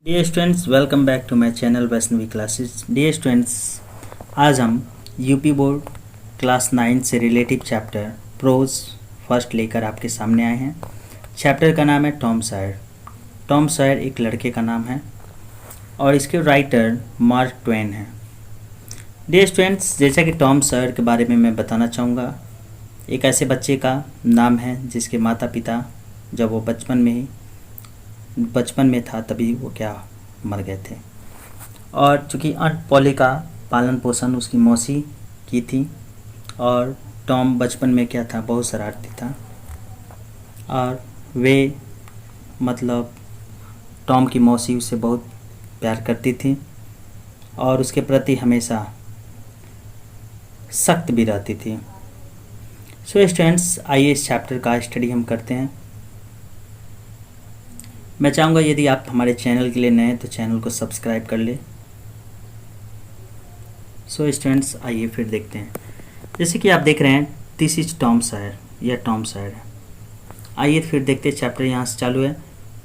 Dear students, welcome back to my channel Vaishnavi classes. Dear students, आज हम UP board class 9 से relative chapter pros first लेकर आपके सामने आए हैं। चैप्टर का नाम है टॉम सॉयर। टॉम सॉयर एक लड़के का नाम है और इसके राइटर मार्क ट्वेन हैं। डियर स्टूडेंट्स, जैसा कि टॉम सॉयर के बारे में मैं बताना चाहूँगा, एक ऐसे बच्चे का नाम है जिसके माता पिता जब वो बचपन में था तभी वो मर गए थे। और चूँकि ऑन्ट पॉली का पालन पोषण उसकी मौसी की थी और टॉम बचपन में था, बहुत शरारती था। और वे टॉम की मौसी उसे बहुत प्यार करती थी और उसके प्रति हमेशा सख्त भी रहती थी। सो स्टूडेंट्स, आइए इस चैप्टर का स्टडी हम करते हैं। मैं चाहूँगा यदि आप हमारे चैनल के लिए नए हैं तो चैनल को सब्सक्राइब कर ले। सो स्टूडेंट्स, आइए फिर देखते हैं। जैसे कि आप देख रहे हैं, दिस इज टॉम सॉयर, यह टॉम सॉयर है। आइए फिर देखते हैं, चैप्टर यहाँ से चालू है।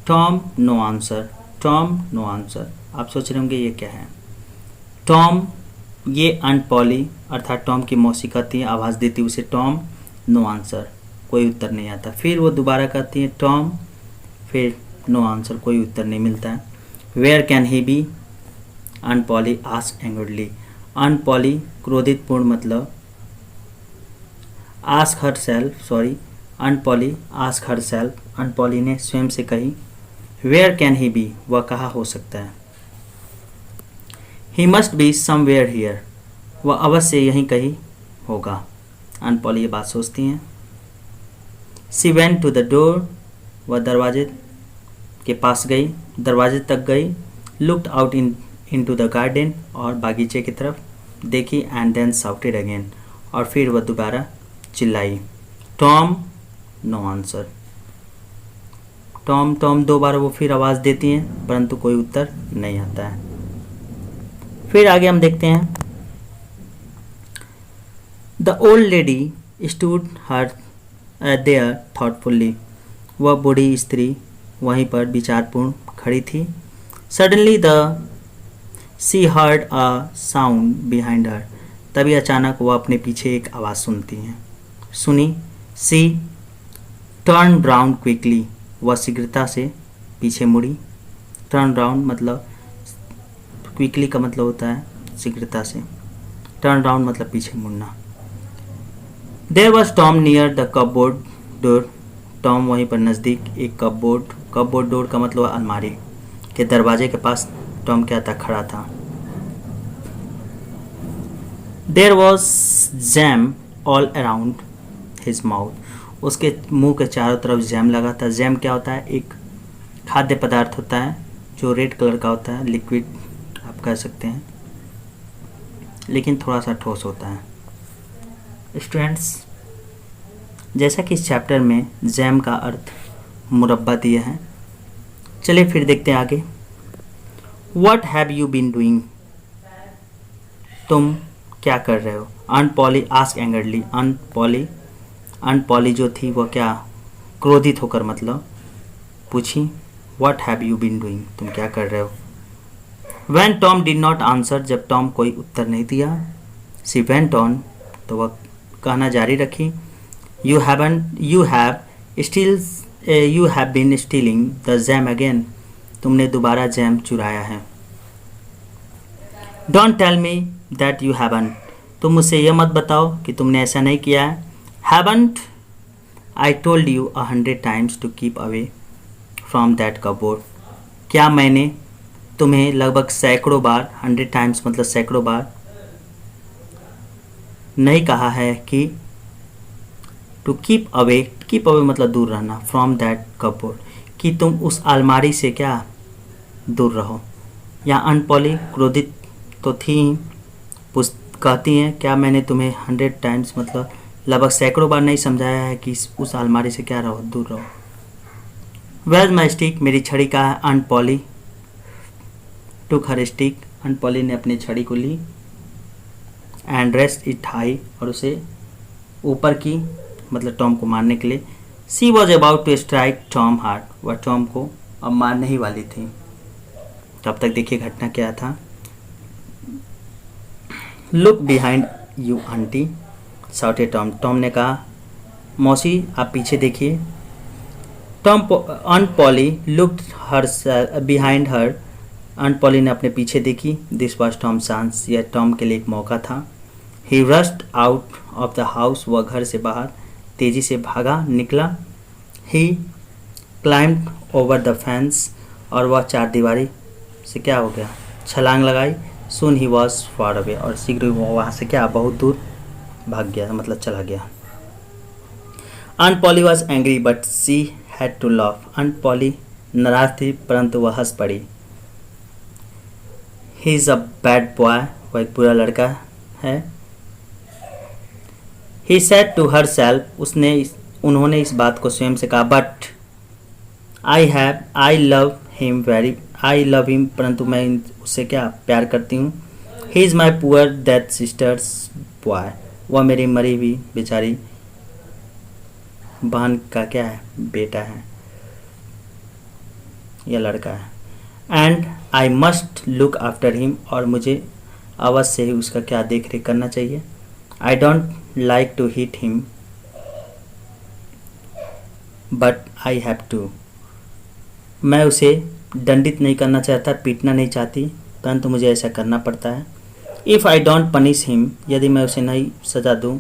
Tom no answer, Tom no answer. आप सोच रहे होंगे ये क्या है। टॉम, ये ऑन्ट पॉली अर्थात टॉम की मौसी कहती है, आवाज़ देती है उसे, टॉम नो आंसर, कोई उत्तर नहीं आता। फिर वो दोबारा कहती है टॉम, फिर नो आंसर, कोई उत्तर नहीं मिलता है। Where can he be, aunt Polly ask angrily. Aunt Polly क्रोधित पूर्ण ask herself, sorry, aunt Polly ask herself, aunt Polly ने स्वयं से कही। वेयर कैन ही बी, वह कहाँ हो सकता है। He must be somewhere here, वह अवश्य यहीं कहीं होगा। ऑन्ट पॉली ये बात सोचती हैं। She went to the door, वह दरवाजे के पास गई, दरवाजे तक गई। Looked out into the garden, और बागीचे की तरफ देखी। एंड देन शाउटेड अगेन, और फिर वह दोबारा चिल्लाई, Tom no answer. Tom Tom दो बार वो फिर आवाज़ देती हैं, परंतु कोई उत्तर नहीं आता है। फिर आगे हम देखते हैं। The old lady stood her there thoughtfully, वह बूढ़ी स्त्री वहीं पर विचारपूर्ण खड़ी थी। Suddenly the she heard a sound behind her, तभी अचानक वह अपने पीछे एक आवाज़ सुनी। सी टर्न राउंड क्विकली, वह शीघ्रता से पीछे मुड़ी। टर्न राउंड मतलब क्विकली का मतलब होता है शीघ्रता से, टर्न राउंड मतलब पीछे मुड़ना। There was Tom near the cupboard door, Tom वहीं पर नज़दीक एक कपबोर्ड डोर का मतलब अलमारी के दरवाजे के पास टॉम खड़ा था। There was jam all around his mouth, उसके मुंह के चारों तरफ जैम लगा था। जैम क्या होता है, एक खाद्य पदार्थ होता है जो रेड कलर का होता है, लिक्विड आप कह सकते हैं, लेकिन थोड़ा सा ठोस होता है। स्टूडेंट्स, जैसा कि इस चैप्टर में जैम का अर्थ मुरब्बा दिया है, चलिए फिर देखते हैं आगे। What have you been doing, तुम क्या कर रहे हो। ऑन्ट Polly ask angrily, aunt poly जो थी वह क्रोधित होकर पूछी, What have you been doing, तुम क्या कर रहे हो। When Tom did not answer, जब टॉम कोई उत्तर नहीं दिया। She went on, तो वह कहना जारी रखी, You have been stealing the jam again, तुमने दोबारा जैम चुराया है। Don't tell me that you haven't, तुम मुझसे यह मत बताओ कि तुमने ऐसा नहीं किया है। Haven't I told you 100 times to keep away from that cupboard, क्या मैंने तुम्हें लगभग सैकड़ों बार, 100 times मतलब सैकड़ों बार नहीं कहा है कि टू कीप अवे मतलब दूर रहना, फ्रॉम दैट कपबोर्ड, कि तुम उस अलमारी से दूर रहो। यहाँ ऑन्ट पॉली क्रोधित तो थी, कहती हैं क्या मैंने तुम्हें 100 times मतलब लगभग सैकड़ों बार नहीं समझाया है कि उस अलमारी से रहो, दूर रहो। वेयर माई स्टिक, मेरी छड़ी का है। ऑन्ट पॉली टुक हर स्टिक, ऑन्ट पॉली ने अपनी छड़ी को ली। एंड रेस्ट इट हाई, और उसे ऊपर की मतलब टॉम को मारने के लिए। She was about to strike Tom hard, वह टॉम को अब मारने ही वाली थी। तब तक देखिए घटना क्या था। Look behind you aunty, shouted Tom. Tom ने कहा, मौसी आप पीछे देखिए। On poly looked her behind her. On poly ने अपने पीछे देखी। दिस वॉज टॉम चांस, यह टॉम के लिए एक मौका था। He rushed out of the house, वह घर से बाहर तेजी से भागा निकला। ही क्लाइम्ड ओवर द फेंस, और वह चार दीवारी से क्या हो गया, छलांग लगाई। सून ही वॉज फार अवे, और शीघ्र वो वहाँ से क्या बहुत दूर भाग गया, मतलब चला गया। Aunt Polly was angry but she had to laugh. Aunt Polly नाराज थी परंतु वह हंस पड़ी। He is a bad boy, वह एक बुरा लड़का है। He said to herself, उन्होंने इस बात को स्वयं से कहा। बट आई लव हिम, परंतु मैं उससे क्या प्यार करती हूँ। He is my poor death sisters boy, वह मेरी मरी हुई बेचारी बहन का क्या है, बेटा है या लड़का है। And I must look after him, और मुझे अवश्य ही उसका क्या देख रेख करना चाहिए। I don't like to hit him but I have to, मैं उसे दंडित नहीं करना चाहता, पीटना नहीं चाहती, परंतु मुझे ऐसा करना पड़ता है। If I don't punish him, यदि मैं उसे नहीं सज़ा दूँ,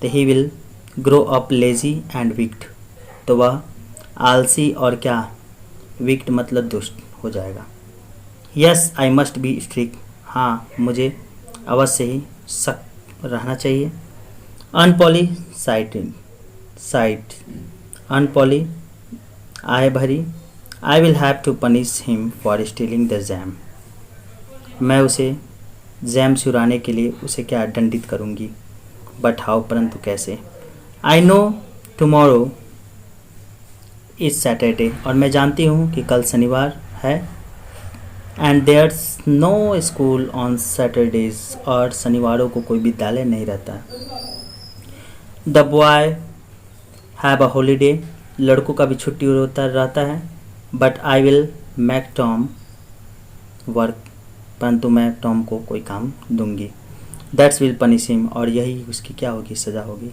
तो he will grow up lazy and wicked, तो वह आलसी और क्या, विक्ड मतलब दुष्ट हो जाएगा। Yes I must be strict, हाँ मुझे अवश्य ही सख्त रहना चाहिए। अनपॉली साइट अनपॉली आय भरी। I will have to punish him for stealing the jam, मैं उसे जैम चुराने के लिए उसे क्या दंडित करूँगी। बट हाउ, परंतु कैसे। I know tomorrow is Saturday, और मैं जानती हूँ कि कल शनिवार है। And there's no school on Saturdays, और शनिवारों को कोई विद्यालय नहीं रहता। The boy have a holiday, लड़कों का भी छुट्टी रहता है। But I will make Tom work, परंतु मैं टॉम को कोई काम दूंगी। दैट्स विल पनिश हिम, और यही उसकी क्या होगी, सज़ा होगी।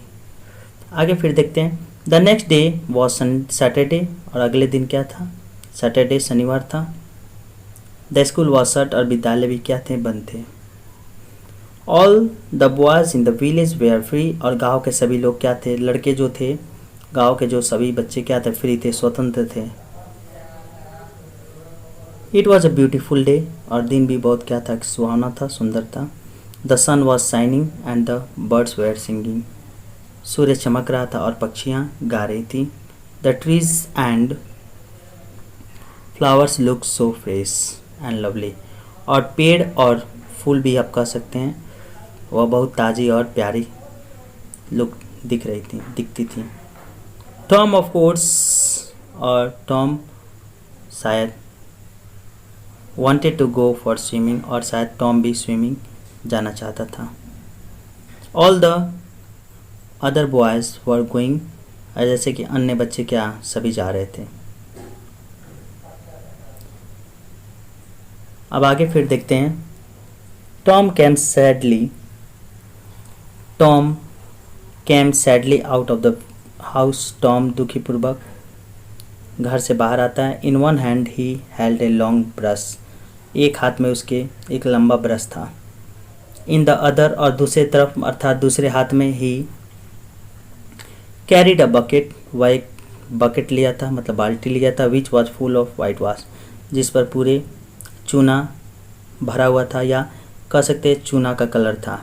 आगे फिर देखते हैं। The next day was Saturday, और अगले दिन क्या था, सैटरडे शनिवार था। द स्कूल वॉज शट, और विद्यालय भी क्या थे, बंद थे। All the boys in the village were free, और गांव के सभी लोग क्या थे, लड़के जो थे, गांव के जो सभी बच्चे क्या थे, फ्री थे, स्वतंत्र थे। It was a beautiful day, और दिन भी बहुत क्या था, सुहाना था, सुंदर था। The sun was shining and the birds were singing, सूर्य चमक रहा था और पक्षियाँ गा रही थी। The trees and flowers look so fresh and lovely, और पेड़ और फूल भी आप कह सकते हैं, वह बहुत ताज़ी और प्यारी लुक दिखती थी। टॉम ऑफ कोर्स, और टॉम शायद wanted to go for swimming, और शायद टॉम भी स्विमिंग जाना चाहता था। All the other boys were going, जैसे कि अन्य बच्चे क्या सभी जा रहे थे। अब आगे फिर देखते हैं। Tom came sadly out of the house, Tom दुखीपूर्वक घर से बाहर आता है। In one hand he held a long brush, एक हाथ में उसके एक लंबा ब्रश था। इन द अदर, और दूसरे तरफ अर्थात दूसरे हाथ में ही कैरीड अ बकेट, वह एक बकेट लिया था, मतलब बाल्टी लिया था। Which was full of white wash, जिस पर पूरे चूना भरा हुआ था, या कह सकते हैं चूना का कलर था,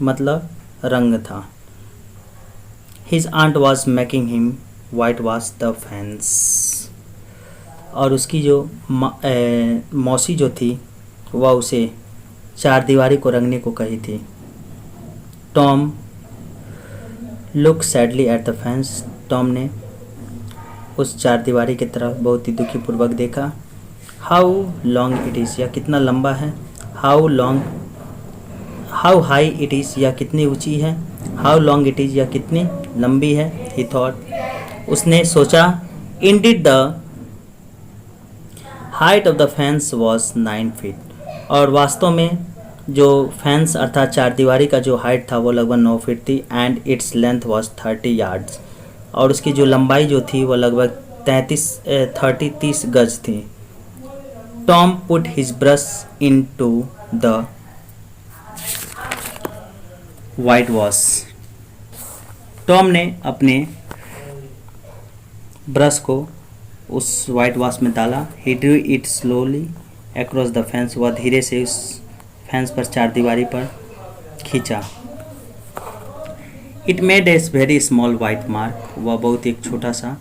मतलब रंग था। His aunt was making him whitewash the fence, और उसकी जो मौसी जो थी वह उसे चार दीवारी को रंगने को कही थी। Tom look sadly at the fence, Tom ने उस चार दीवारी की तरफ बहुत ही दुखीपूर्वक देखा। हाउ लॉन्ग इट इज़, या कितना लंबा है। हाउ हाई इट इज़, या कितनी ऊंची है। हाउ लॉन्ग इट इज़, या कितनी लंबी है। ही थॉट, उसने सोचा। Indeed the height of the fence was 9 feet. और वास्तव में जो फेंस अर्थात चारदीवारी का जो हाइट था वो लगभग 9 फीट थी। And its length was 30 yards. और उसकी जो लंबाई जो थी वो लगभग 30 गज थी। Tom put his brush into the whitewash. Tom ने अपने ब्रश को उस वाइट वॉश में डाला। He drew it slowly across the fence. वह धीरे से उस फेंस पर चारदीवारी पर खींचा। It made a very small white mark. वह बहुत एक छोटा सा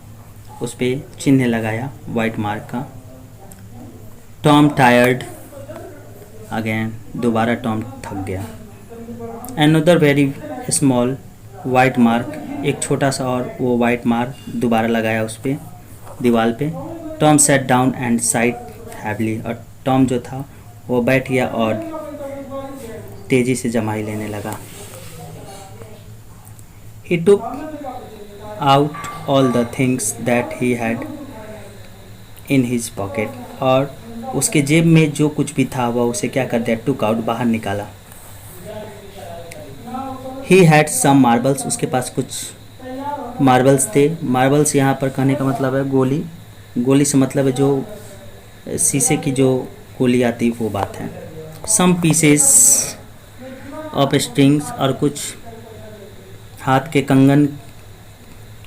उस पर चिन्ह लगाया वाइट मार्क का। Tom tired again. दोबारा टॉम थक गया। Another very small white mark. एक छोटा सा और वो वाइट मार्क दोबारा लगाया उस पर दीवार पे। Tom set down and side heavily. और टॉम जो था वो बैठ गया और तेजी से जमाई लेने लगा। He took out all the things that he had in his pocket. और उसके जेब में जो कुछ भी था वह उसे क्या कर दिया, took out, बाहर निकाला। He had some marbles. उसके पास कुछ मार्बल्स थे। मार्बल्स यहाँ पर कहने का मतलब है गोली। गोली से मतलब है जो शीशे की जो गोली आती है वो बात है। Some pieces of strings। और कुछ हाथ के कंगन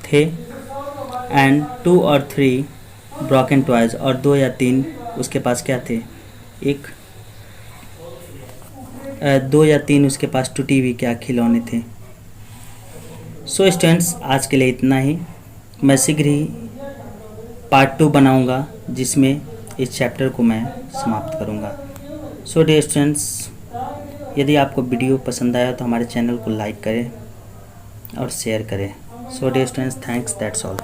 थे। एंड 2 और 3 ब्रोकन टॉयज। और 2 या 3 उसके पास क्या थे, 2 या 3 उसके पास टूटी हुई क्या खिलौने थे। सो स्टूडेंट्स, आज के लिए इतना ही। मैं शीघ्र ही पार्ट 2 बनाऊंगा जिसमें इस चैप्टर को मैं समाप्त करूंगा। सो डियर स्टूडेंट्स, यदि आपको वीडियो पसंद आया तो हमारे चैनल को लाइक करें और शेयर करें। So dear students, thanks, that's all.